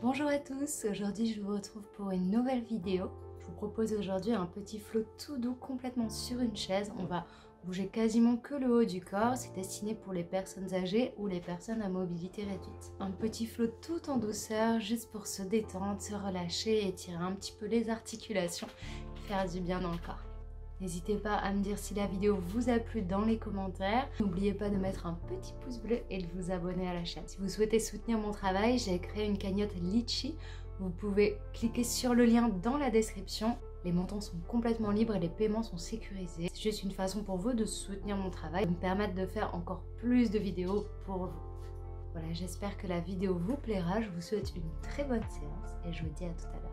Bonjour à tous, aujourd'hui je vous retrouve pour une nouvelle vidéo. Je vous propose aujourd'hui un petit flow tout doux complètement sur une chaise. On va bouger quasiment que le haut du corps, c'est destiné pour les personnes âgées ou les personnes à mobilité réduite. Un petit flow tout en douceur, juste pour se détendre, se relâcher, étirer un petit peu les articulations, faire du bien dans le corps. N'hésitez pas à me dire si la vidéo vous a plu dans les commentaires. N'oubliez pas de mettre un petit pouce bleu et de vous abonner à la chaîne. Si vous souhaitez soutenir mon travail, j'ai créé une cagnotte Litchi. Vous pouvez cliquer sur le lien dans la description. Les montants sont complètement libres et les paiements sont sécurisés. C'est juste une façon pour vous de soutenir mon travail, de me permettre de faire encore plus de vidéos pour vous. Voilà, j'espère que la vidéo vous plaira. Je vous souhaite une très bonne séance et je vous dis à tout à l'heure.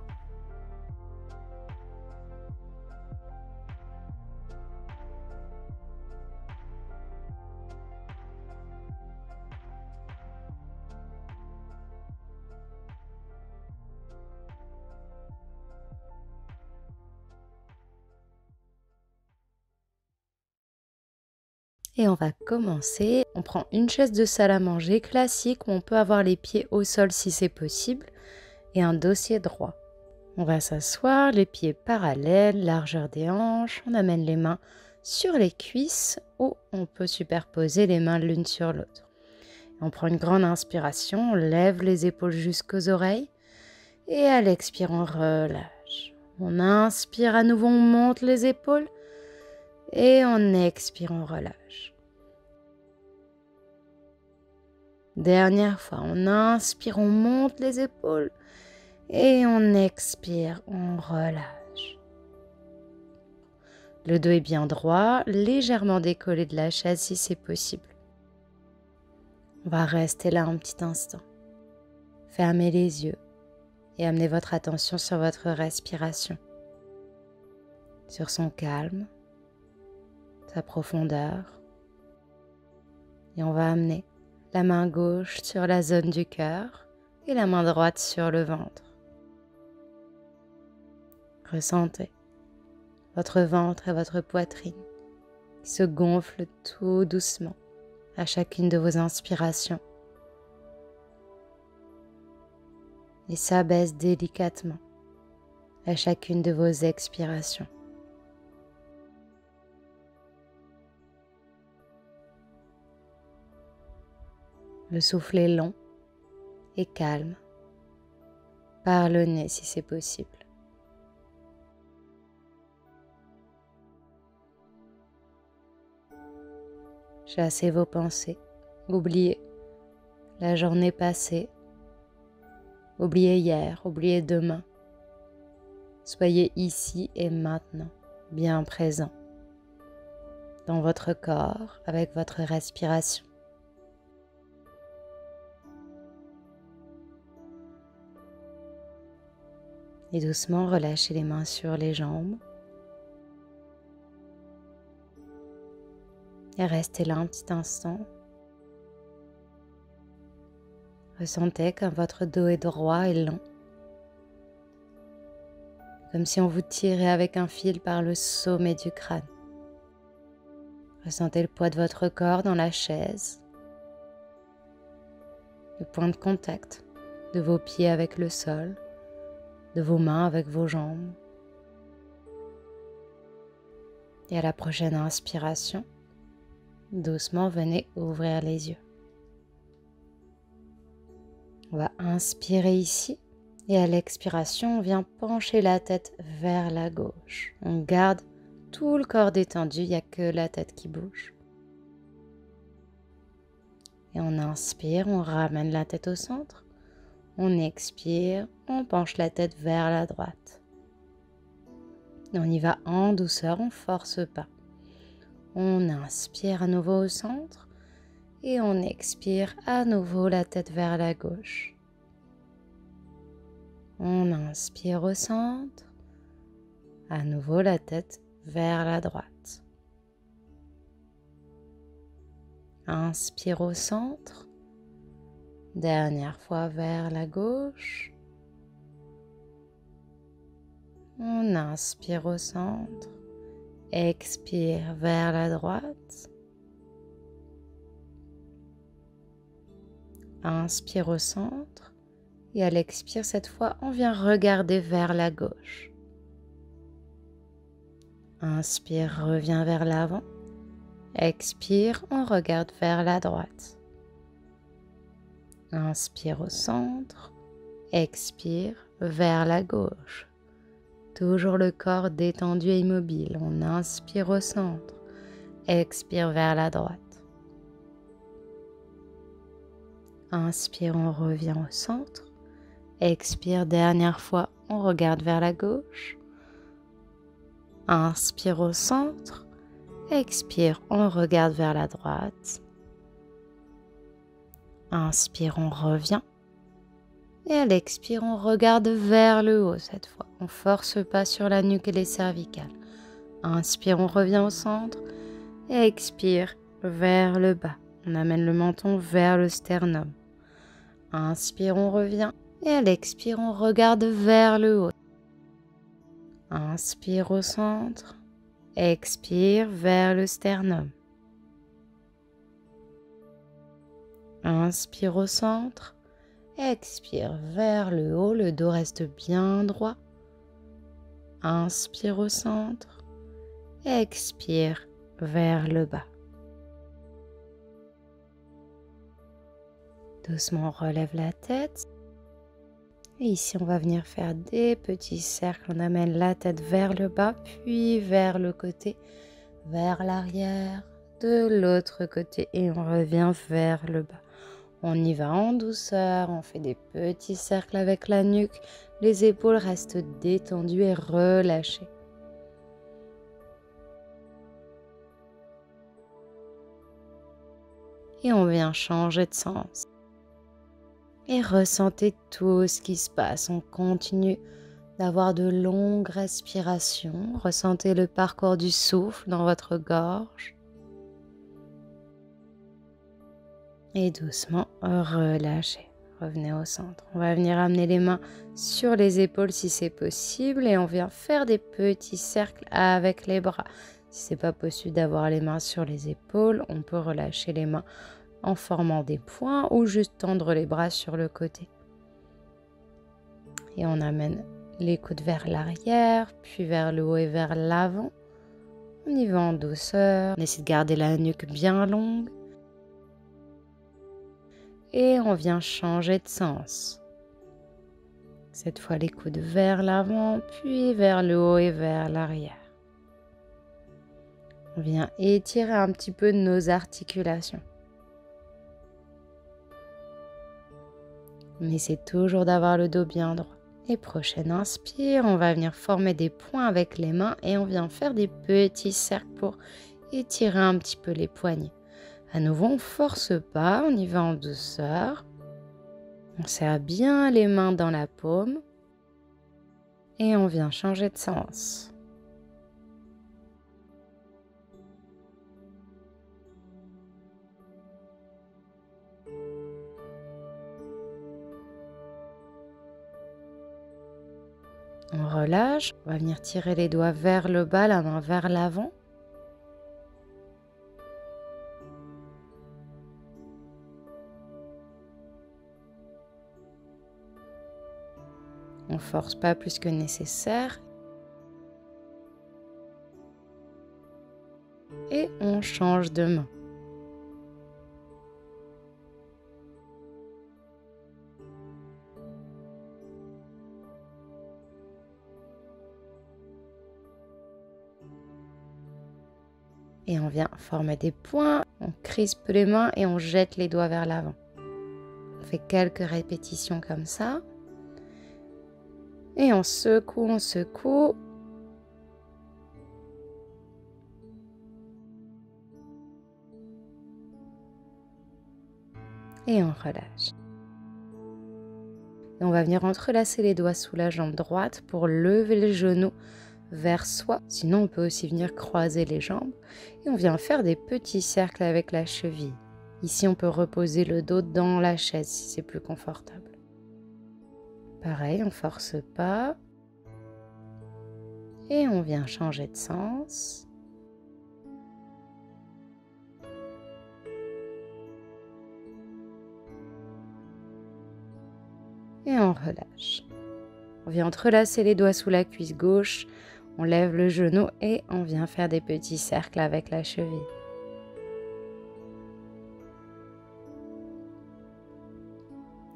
Et on va commencer. On prend une chaise de salle à manger classique où on peut avoir les pieds au sol si c'est possible et un dossier droit. On va s'asseoir, les pieds parallèles, largeur des hanches. On amène les mains sur les cuisses ou on peut superposer les mains l'une sur l'autre. On prend une grande inspiration, on lève les épaules jusqu'aux oreilles et à l'expire on relâche. On inspire à nouveau, on monte les épaules. Et on expire, on relâche. Dernière fois, on inspire, on monte les épaules. Et on expire, on relâche. Le dos est bien droit, légèrement décollé de la chaise si c'est possible. On va rester là un petit instant. Fermez les yeux et amenez votre attention sur votre respiration. Sur son calme, sa profondeur. Et on va amener la main gauche sur la zone du cœur et la main droite sur le ventre. Ressentez votre ventre et votre poitrine qui se gonflent tout doucement à chacune de vos inspirations et s'abaissent délicatement à chacune de vos expirations. Le souffle est long et calme, par le nez si c'est possible. Chassez vos pensées, oubliez la journée passée, oubliez hier, oubliez demain. Soyez ici et maintenant, bien présent, dans votre corps, avec votre respiration. Et doucement, relâchez les mains sur les jambes. Et restez là un petit instant. Ressentez comme votre dos est droit et long. Comme si on vous tirait avec un fil par le sommet du crâne. Ressentez le poids de votre corps dans la chaise. Le point de contact de vos pieds avec le sol. De vos mains avec vos jambes. Et à la prochaine inspiration, doucement venez ouvrir les yeux. On va inspirer ici et à l'expiration, on vient pencher la tête vers la gauche. On garde tout le corps détendu, il n'y a que la tête qui bouge. Et on inspire, on ramène la tête au centre. On expire, on penche la tête vers la droite. On y va en douceur, on ne force pas. On inspire à nouveau au centre et on expire à nouveau la tête vers la gauche. On inspire au centre, à nouveau la tête vers la droite. Inspire au centre. Dernière fois vers la gauche. On inspire au centre. Expire vers la droite. Inspire au centre. Et à l'expire, cette fois, on vient regarder vers la gauche. Inspire, reviens vers l'avant. Expire, on regarde vers la droite. Inspire au centre. Expire vers la gauche. Toujours le corps détendu et immobile. On inspire au centre. Expire vers la droite. Inspire, on revient au centre. Expire, dernière fois, on regarde vers la gauche. Inspire au centre. Expire, on regarde vers la droite. Inspire, on revient. Et à l'expire, on regarde vers le haut cette fois. On force pas sur la nuque et les cervicales. Inspire, on revient au centre. Et expire, vers le bas. On amène le menton vers le sternum. Inspire, on revient. Et à l'expire, on regarde vers le haut. Inspire au centre. Expire vers le sternum. Inspire au centre. Expire vers le haut. Le dos reste bien droit. Inspire au centre. Expire vers le bas. Doucement, on relève la tête. Et ici, on va venir faire des petits cercles. On amène la tête vers le bas, puis vers le côté, vers l'arrière, de l'autre côté. Et on revient vers le bas. On y va en douceur. On fait des petits cercles avec la nuque. Les épaules restent détendues et relâchées. Et on vient changer de sens. Et ressentez tout ce qui se passe. On continue d'avoir de longues respirations. Ressentez le parcours du souffle dans votre gorge. Et doucement, relâchez. Revenez au centre. On va venir amener les mains sur les épaules si c'est possible. Et on vient faire des petits cercles avec les bras. Si c'est pas possible d'avoir les mains sur les épaules, on peut relâcher les mains en formant des points ou juste tendre les bras sur le côté. Et on amène les coudes vers l'arrière, puis vers le haut et vers l'avant. On y va en douceur. On essaie de garder la nuque bien longue. Et on vient changer de sens. Cette fois, les coudes vers l'avant, puis vers le haut et vers l'arrière. On vient étirer un petit peu nos articulations. On essaie toujours d'avoir le dos bien droit. Et prochaine inspire, on va venir former des points avec les mains et on vient faire des petits cercles pour étirer un petit peu les poignets. À nouveau, on ne force pas, on y va en douceur. On serre bien les mains dans la paume et on vient changer de sens. On relâche, on va venir tirer les doigts vers le bas, la main vers l'avant. On ne force pas plus que nécessaire. Et on change de main. Et on vient former des points, on crispe les mains et on jette les doigts vers l'avant. On fait quelques répétitions comme ça. Et on secoue, on secoue. Et on relâche. Et on va venir entrelacer les doigts sous la jambe droite pour lever les genoux vers soi. Sinon, on peut aussi venir croiser les jambes. Et on vient faire des petits cercles avec la cheville. Ici, on peut reposer le dos dans la chaise si c'est plus confortable. Pareil, on ne force pas. Et on vient changer de sens. et on relâche. On vient entrelacer les doigts sous la cuisse gauche, on lève le genou et on vient faire des petits cercles avec la cheville.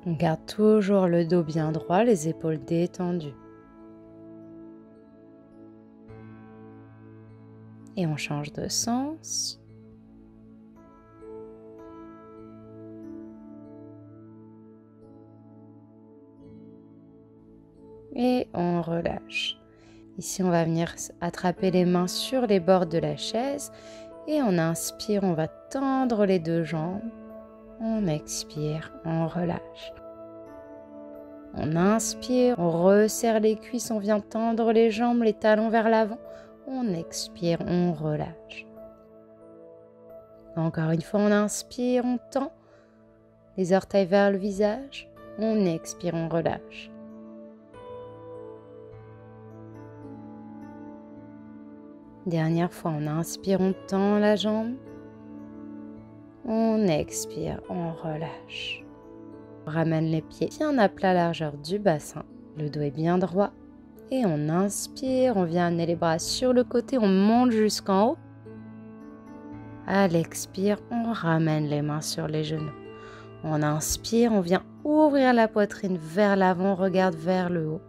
On garde toujours le dos bien droit, les épaules détendues. Et on change de sens. Et on relâche. Ici, on va venir attraper les mains sur les bords de la chaise. Et on inspire, on va tendre les deux jambes. On expire, on relâche. On inspire, on resserre les cuisses, on vient tendre les jambes, les talons vers l'avant. On expire, on relâche. Encore une fois, on inspire, on tend les orteils vers le visage. On expire, on relâche. Dernière fois, on inspire, on tend la jambe. On expire, on relâche. On ramène les pieds bien à plat largeur du bassin. Le dos est bien droit. Et on inspire, on vient amener les bras sur le côté, on monte jusqu'en haut. À l'expire, on ramène les mains sur les genoux. On inspire, on vient ouvrir la poitrine vers l'avant, on regarde vers le haut.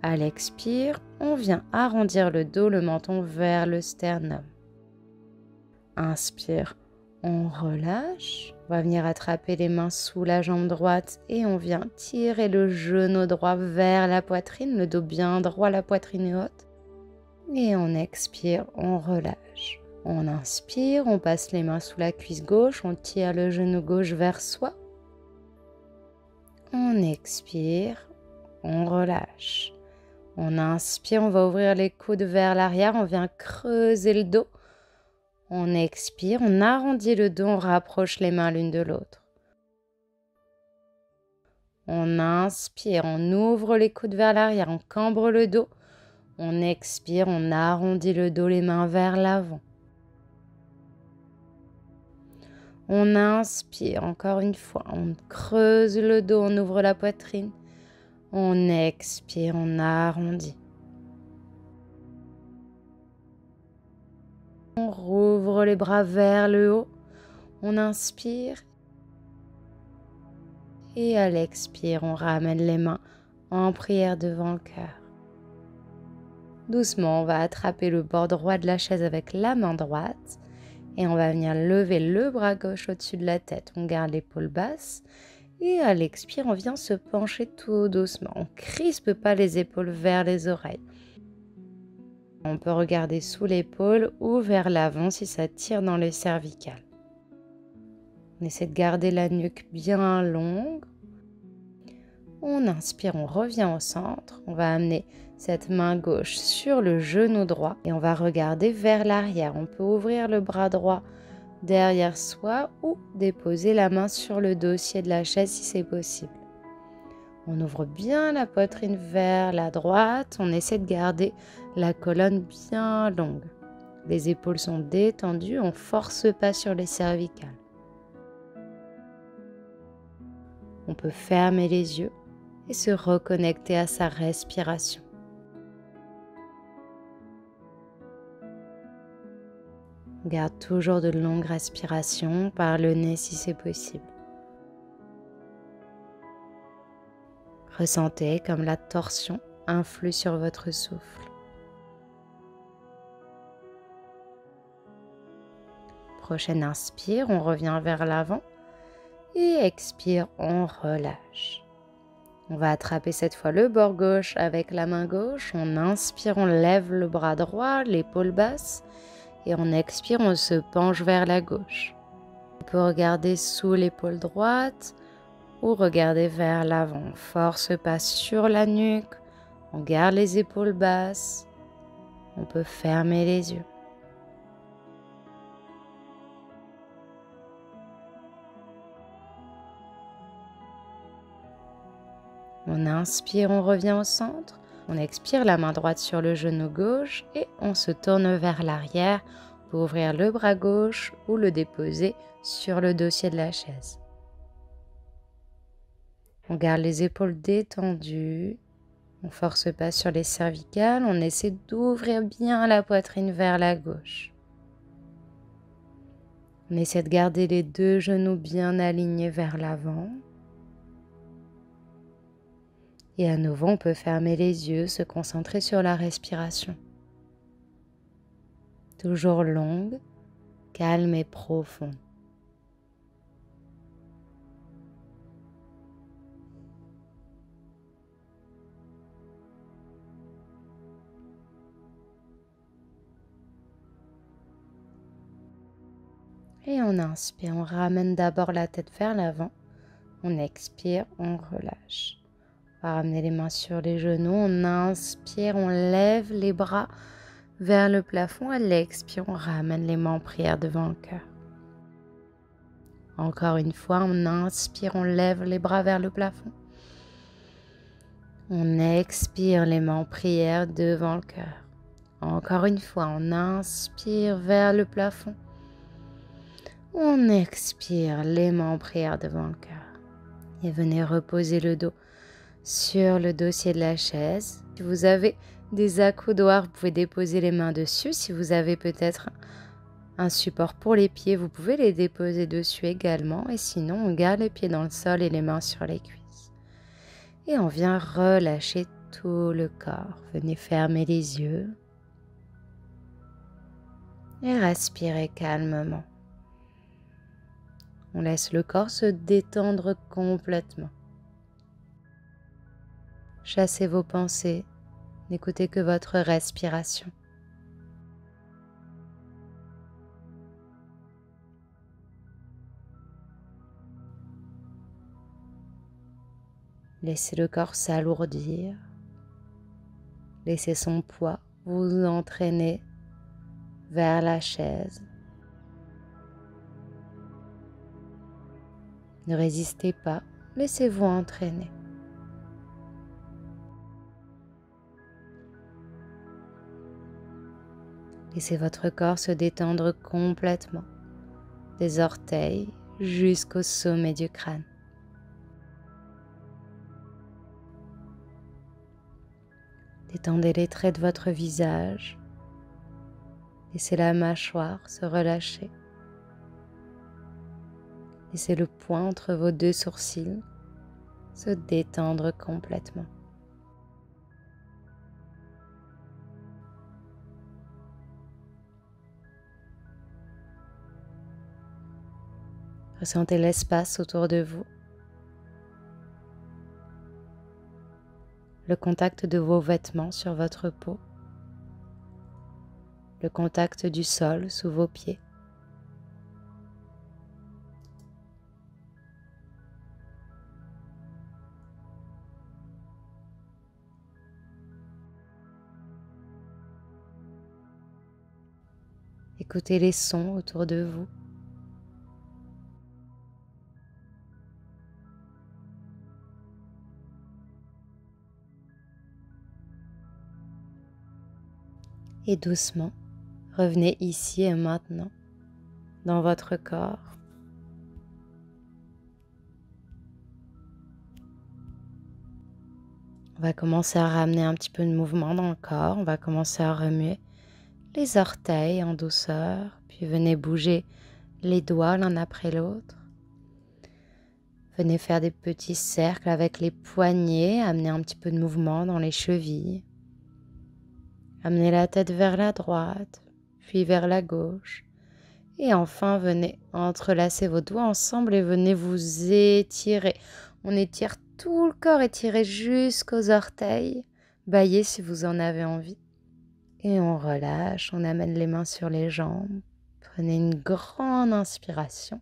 À l'expire, on vient arrondir le dos, le menton vers le sternum. Inspire, on relâche. On va venir attraper les mains sous la jambe droite et on vient tirer le genou droit vers la poitrine, le dos bien droit, la poitrine est haute. Et on expire, on relâche. On inspire, on passe les mains sous la cuisse gauche, on tire le genou gauche vers soi. On expire, on relâche. On inspire, on va ouvrir les coudes vers l'arrière, on vient creuser le dos. On expire, on arrondit le dos, on rapproche les mains l'une de l'autre. On inspire, on ouvre les coudes vers l'arrière, on cambre le dos. On expire, on arrondit le dos, les mains vers l'avant. On inspire, encore une fois, on creuse le dos, on ouvre la poitrine. On expire, on arrondit. On rouvre les bras vers le haut. On inspire. Et à l'expire, on ramène les mains en prière devant le cœur. Doucement, on va attraper le bord droit de la chaise avec la main droite. Et on va venir lever le bras gauche au-dessus de la tête. On garde l'épaule basse. Et à l'expire, on vient se pencher tout doucement. On ne crispe pas les épaules vers les oreilles. On peut regarder sous l'épaule ou vers l'avant si ça tire dans les cervicales. On essaie de garder la nuque bien longue. On inspire, on revient au centre. On va amener cette main gauche sur le genou droit et on va regarder vers l'arrière. On peut ouvrir le bras droit derrière soi ou déposer la main sur le dossier de la chaise si c'est possible. On ouvre bien la poitrine vers la droite. On essaie de garder la colonne bien longue. Les épaules sont détendues. On ne force pas sur les cervicales. On peut fermer les yeux et se reconnecter à sa respiration. On garde toujours de longues respirations par le nez si c'est possible. Ressentez comme la torsion influe sur votre souffle. Prochaine inspire, on revient vers l'avant et expire, on relâche. On va attraper cette fois le bord gauche avec la main gauche. On inspire, on lève le bras droit, l'épaule basse. Et on expire, on se penche vers la gauche. On peut regarder sous l'épaule droite ou regarder vers l'avant. On force pas sur la nuque. On garde les épaules basses. On peut fermer les yeux. On inspire, on revient au centre. On expire, la main droite sur le genou gauche et on se tourne vers l'arrière pour ouvrir le bras gauche ou le déposer sur le dossier de la chaise. On garde les épaules détendues. On ne force pas sur les cervicales. On essaie d'ouvrir bien la poitrine vers la gauche. On essaie de garder les deux genoux bien alignés vers l'avant. Et à nouveau, on peut fermer les yeux, se concentrer sur la respiration. Toujours longue, calme et profonde. Et on inspire, on ramène d'abord la tête vers l'avant. On expire, on relâche. On va ramener les mains sur les genoux. On inspire, on lève les bras vers le plafond. À l'expire, on ramène les mains en prière devant le cœur. Encore une fois, on inspire, on lève les bras vers le plafond. On expire, les mains en prière devant le cœur. Encore une fois, on inspire vers le plafond. On expire, les mains en prière devant le cœur. Et venez reposer le dos sur le dossier de la chaise. Si vous avez des accoudoirs, vous pouvez déposer les mains dessus. Si vous avez peut-être un support pour les pieds, vous pouvez les déposer dessus également. Et sinon, on garde les pieds dans le sol et les mains sur les cuisses. Et on vient relâcher tout le corps. Venez fermer les yeux. Et respirez calmement. On laisse le corps se détendre complètement. Chassez vos pensées, n'écoutez que votre respiration. Laissez le corps s'alourdir. Laissez son poids vous entraîner vers la chaise. Ne résistez pas, laissez-vous entraîner. Laissez votre corps se détendre complètement, des orteils jusqu'au sommet du crâne. Détendez les traits de votre visage. Laissez la mâchoire se relâcher. Laissez le poing entre vos deux sourcils se détendre complètement. Ressentez l'espace autour de vous. Le contact de vos vêtements sur votre peau. Le contact du sol sous vos pieds. Écoutez les sons autour de vous. Et doucement, revenez ici et maintenant, dans votre corps. On va commencer à ramener un petit peu de mouvement dans le corps. On va commencer à remuer les orteils en douceur. Puis venez bouger les doigts l'un après l'autre. Venez faire des petits cercles avec les poignets. Amenez un petit peu de mouvement dans les chevilles. Amenez la tête vers la droite, puis vers la gauche. Et enfin, venez entrelacer vos doigts ensemble et venez vous étirer. On étire tout le corps, étirez jusqu'aux orteils. Baillez si vous en avez envie. Et on relâche, on amène les mains sur les jambes. Prenez une grande inspiration.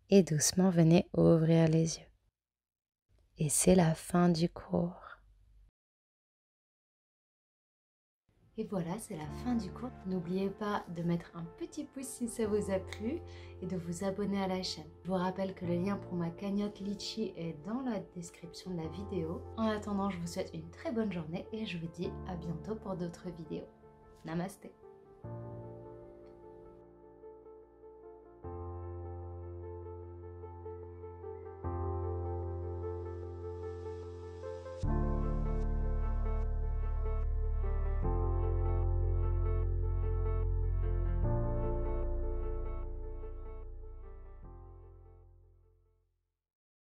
Et doucement, venez ouvrir les yeux. Et c'est la fin du cours. Et voilà, c'est la fin du cours. N'oubliez pas de mettre un petit pouce si ça vous a plu et de vous abonner à la chaîne. Je vous rappelle que le lien pour ma cagnotte Litchi est dans la description de la vidéo. En attendant, je vous souhaite une très bonne journée et je vous dis à bientôt pour d'autres vidéos. Namasté.